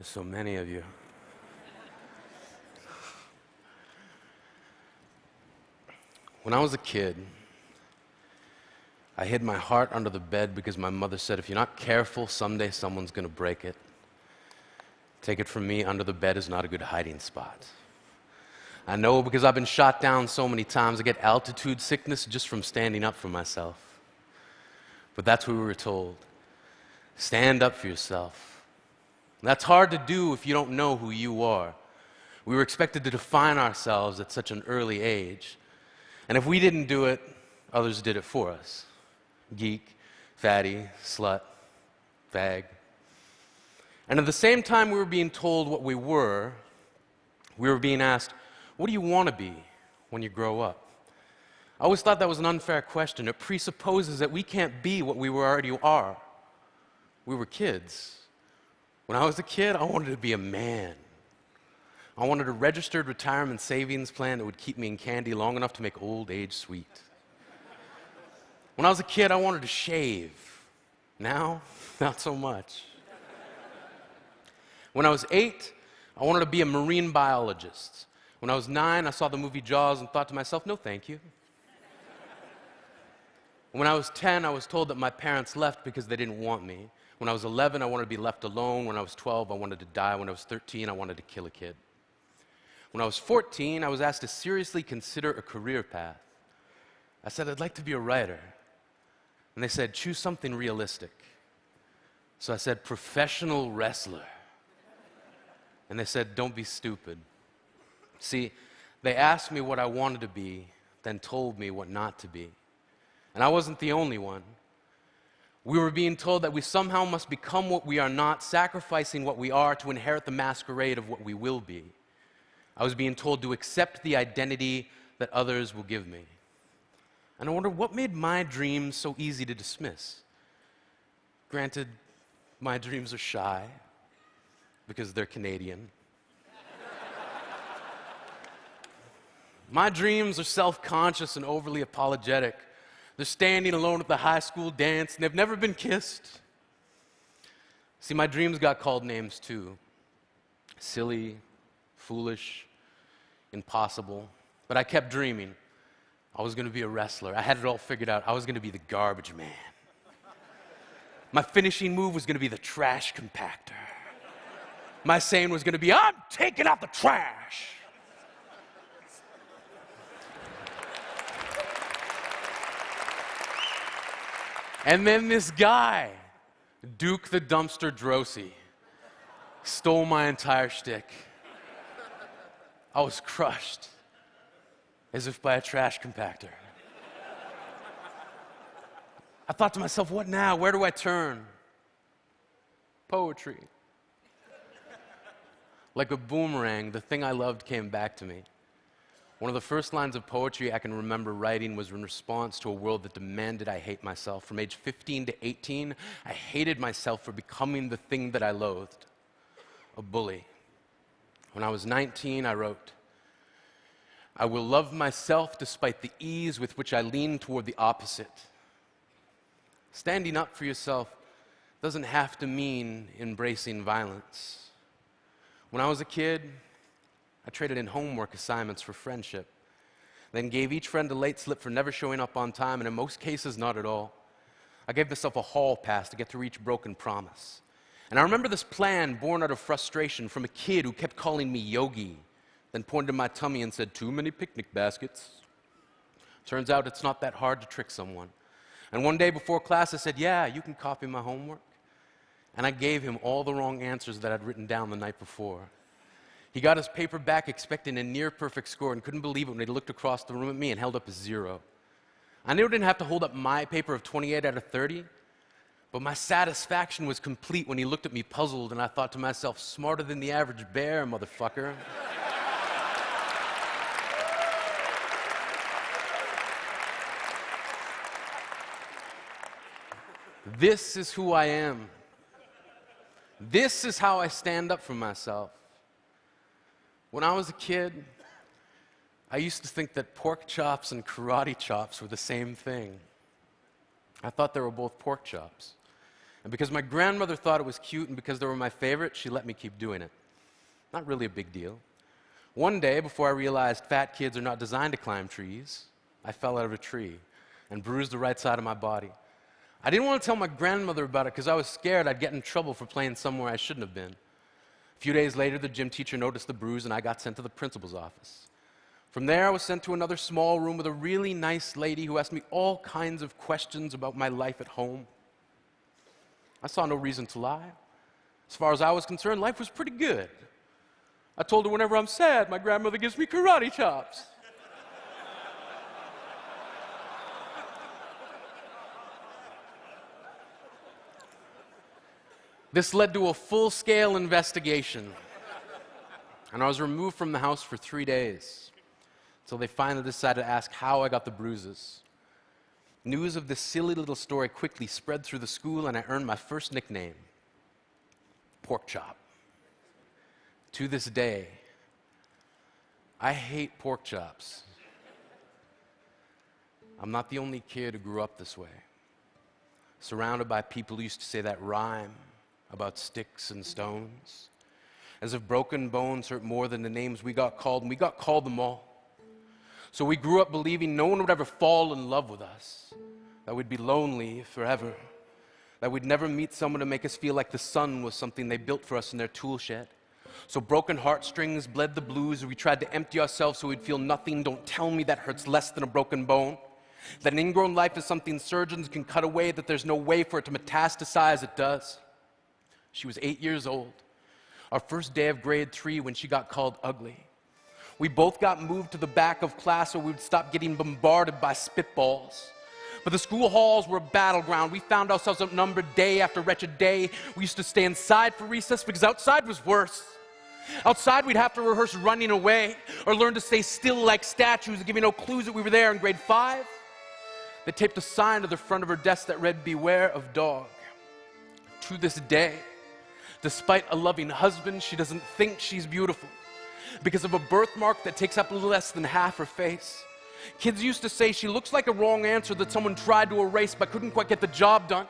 There's so many of you. When I was a kid, I hid my heart under the bed because my mother said, if you're not careful, someday someone's going to break it. Take it from me, under the bed is not a good hiding spot. I know because I've been shot down so many times, I get altitude sickness just from standing up for myself. But that's what we were told. Stand up for yourself. And that's hard to do if you don't know who you are. We were expected to define ourselves at such an early age. And if we didn't do it, others did it for us. Geek, fatty, slut, fag. And at the same time we were being told what we were being asked, what do you want to be when you grow up? I always thought that was an unfair question. It presupposes that we can't be what we already are. We were kids. When I was a kid, I wanted to be a man. I wanted a registered retirement savings plan that would keep me in candy long enough to make old age sweet. When I was a kid, I wanted to shave. Now, not so much. When I was 8, I wanted to be a marine biologist. When I was 9, I saw the movie Jaws and thought to myself, no thank you. When I was 10, I was told that my parents left because they didn't want me. When I was 11, I wanted to be left alone. When I was 12, I wanted to die. When I was 13, I wanted to kill a kid. When I was 14, I was asked to seriously consider a career path. I said, I'd like to be a writer. And they said, choose something realistic. So I said, professional wrestler. And they said, don't be stupid. See, they asked me what I wanted to be, then told me what not to be. And I wasn't the only one. We were being told that we somehow must become what we are not, sacrificing what we are to inherit the masquerade of what we will be. I was being told to accept the identity that others will give me. And I wonder what made my dreams so easy to dismiss. Granted, my dreams are shy because they're Canadian. My dreams are self-conscious and overly apologetic. They're standing alone at the high school dance, and they've never been kissed. See, my dreams got called names too. Silly, foolish, impossible. But I kept dreaming. I was going to be a wrestler. I had it all figured out. I was going to be the garbage man. My finishing move was going to be the trash compactor. My saying was going to be, I'm taking out the trash. And then this guy, Duke the Dumpster Drosy, stole my entire shtick. I was crushed, as if by a trash compactor. I thought to myself, what now? Where do I turn? Poetry. Like a boomerang, the thing I loved came back to me. One of the first lines of poetry I can remember writing was in response to a world that demanded I hate myself. From age 15 to 18, I hated myself for becoming the thing that I loathed, a bully. When I was 19, I wrote, I will love myself despite the ease with which I lean toward the opposite. Standing up for yourself doesn't have to mean embracing violence. When I was a kid, I traded in homework assignments for friendship, then gave each friend a late slip for never showing up on time, and in most cases, not at all. I gave myself a hall pass to get through each broken promise. And I remember this plan born out of frustration from a kid who kept calling me Yogi, then pointed to my tummy and said, too many picnic baskets. Turns out it's not that hard to trick someone. And one day before class, I said, yeah, you can copy my homework. And I gave him all the wrong answers that I'd written down the night before. He got his paper back expecting a near-perfect score and couldn't believe it when he looked across the room at me and held up a 0. I knew I didn't have to hold up my paper of 28 out of 30, but my satisfaction was complete when he looked at me puzzled, and I thought to myself, smarter than the average bear, motherfucker. This is who I am. This is how I stand up for myself. When I was a kid, I used to think that pork chops and karate chops were the same thing. I thought they were both pork chops. And because my grandmother thought it was cute and because they were my favorite, she let me keep doing it. Not really a big deal. One day, before I realized fat kids are not designed to climb trees, I fell out of a tree and bruised the right side of my body. I didn't want to tell my grandmother about it because I was scared I'd get in trouble for playing somewhere I shouldn't have been. A few days later, the gym teacher noticed the bruise and I got sent to the principal's office. From there, I was sent to another small room with a really nice lady who asked me all kinds of questions about my life at home. I saw no reason to lie. As far as I was concerned, life was pretty good. I told her whenever I'm sad, my grandmother gives me karate chops. This led to a full-scale investigation, and I was removed from the house for 3 days, until they finally decided to ask how I got the bruises. News of this silly little story quickly spread through the school, and I earned my first nickname, Pork Chop. To this day, I hate pork chops. I'm not the only kid who grew up this way, surrounded by people who used to say that rhyme about sticks and stones, as if broken bones hurt more than the names we got called, and we got called them all. So we grew up believing no one would ever fall in love with us, that we'd be lonely forever, that we'd never meet someone to make us feel like the sun was something they built for us in their tool shed. So broken heartstrings bled the blues, we tried to empty ourselves so we'd feel nothing. Don't tell me that hurts less than a broken bone. That an ingrown life is something surgeons can cut away, that there's no way for it to metastasize. It does. She was 8 years old, our first day of grade 3 when she got called ugly. We both got moved to the back of class so we would stop getting bombarded by spitballs. But the school halls were a battleground. We found ourselves outnumbered day after wretched day. We used to stay inside for recess because outside was worse. Outside we'd have to rehearse running away or learn to stay still like statues, giving no clues that we were there. In grade 5, they taped a sign to the front of her desk that read, "Beware of dog." To this day, despite a loving husband, she doesn't think she's beautiful because of a birthmark that takes up a little less than half her face. Kids used to say she looks like a wrong answer that someone tried to erase but couldn't quite get the job done.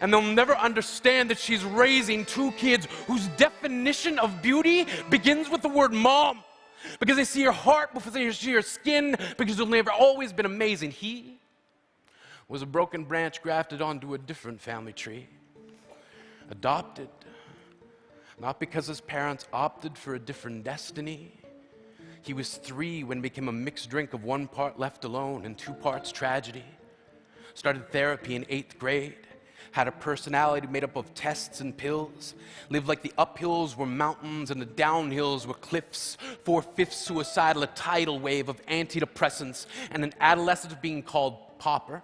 And they'll never understand that she's raising 2 kids whose definition of beauty begins with the word mom. Because they see her heart before they see her skin, because they've never always been amazing. He was a broken branch grafted onto a different family tree. Adopted. Not because his parents opted for a different destiny. He was 3 when it became a mixed drink of 1 part left alone and 2 parts tragedy. Started therapy in 8th grade. Had a personality made up of tests and pills. Lived like the uphills were mountains and the downhills were cliffs. 4/5 suicidal, a tidal wave of antidepressants, and an adolescent of being called pauper.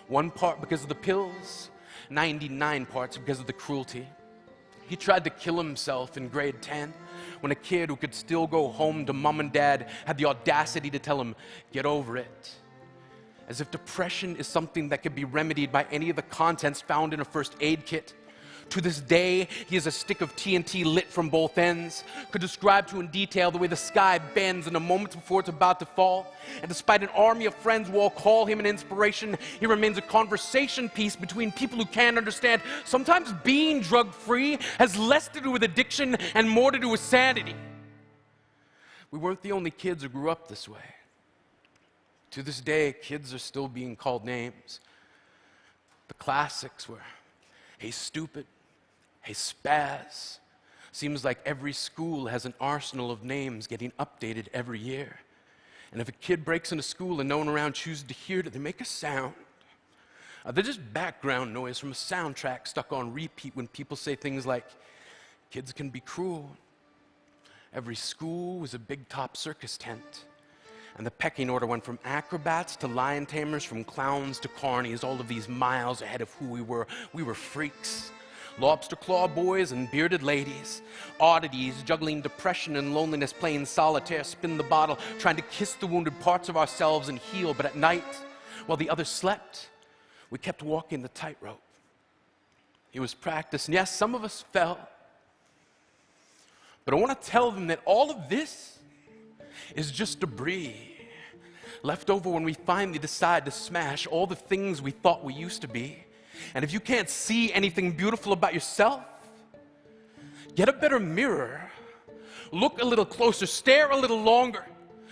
1 part because of the pills, 99 parts because of the cruelty. He tried to kill himself in grade 10 when a kid who could still go home to mom and dad had the audacity to tell him, "Get over it." As if depression is something that could be remedied by any of the contents found in a first aid kit. To this day, he has a stick of TNT lit from both ends, could describe to in detail the way the sky bends in a moment before it's about to fall. And despite an army of friends who all call him an inspiration, he remains a conversation piece between people who can't understand. Sometimes being drug-free has less to do with addiction and more to do with sanity. We weren't the only kids who grew up this way. To this day, kids are still being called names. The classics were, "Hey stupid," "Hey spaz." Seems like every school has an arsenal of names getting updated every year. And if a kid breaks into school and no one around chooses to hear it, they make a sound. They're just background noise from a soundtrack stuck on repeat when people say things like, "Kids can be cruel." Every school was a big top circus tent. And the pecking order went from acrobats to lion tamers, from clowns to carnies, all of these miles ahead of who we were. We were freaks. Lobster claw boys and bearded ladies. Oddities, juggling depression and loneliness, playing solitaire, spin the bottle, trying to kiss the wounded parts of ourselves and heal. But at night, while the others slept, we kept walking the tightrope. It was practice, and yes, some of us fell. But I want to tell them that all of this is just debris left over when we finally decide to smash all the things we thought we used to be And if you can't see anything beautiful about yourself, get a better mirror, look a little closer, stare a little longer,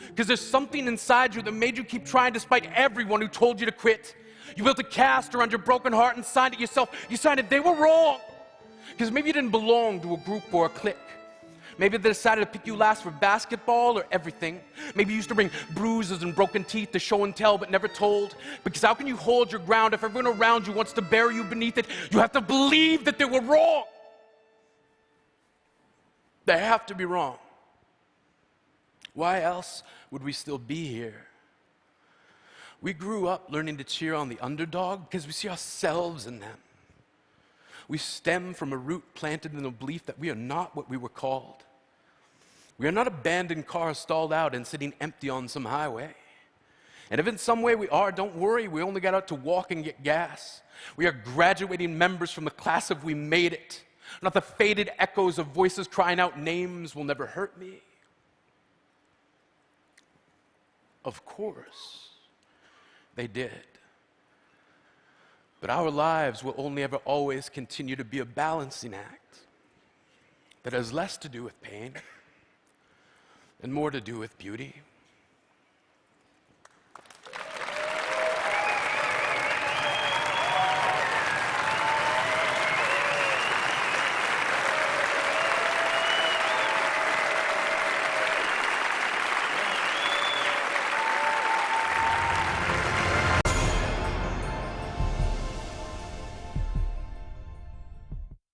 because there's something inside you that made you keep trying despite everyone who told you to quit. You built a cast around your broken heart and signed it yourself. You signed it, they were wrong. Because maybe you didn't belong to a group or a clique. Maybe they decided to pick you last for basketball or everything. Maybe you used to bring bruises and broken teeth to show and tell but never told. Because how can you hold your ground if everyone around you wants to bury you beneath it? You have to believe that they were wrong. They have to be wrong. Why else would we still be here? We grew up learning to cheer on the underdog because we see ourselves in them. We stem from a root planted in the belief that we are not what we were called. We are not abandoned cars stalled out and sitting empty on some highway. And if in some way we are, don't worry, we only got out to walk and get gas. We are graduating members from the class of we made it, not the faded echoes of voices crying out names will never hurt me. Of course, they did. But our lives will only ever always continue to be a balancing act that has less to do with pain and more to do with beauty.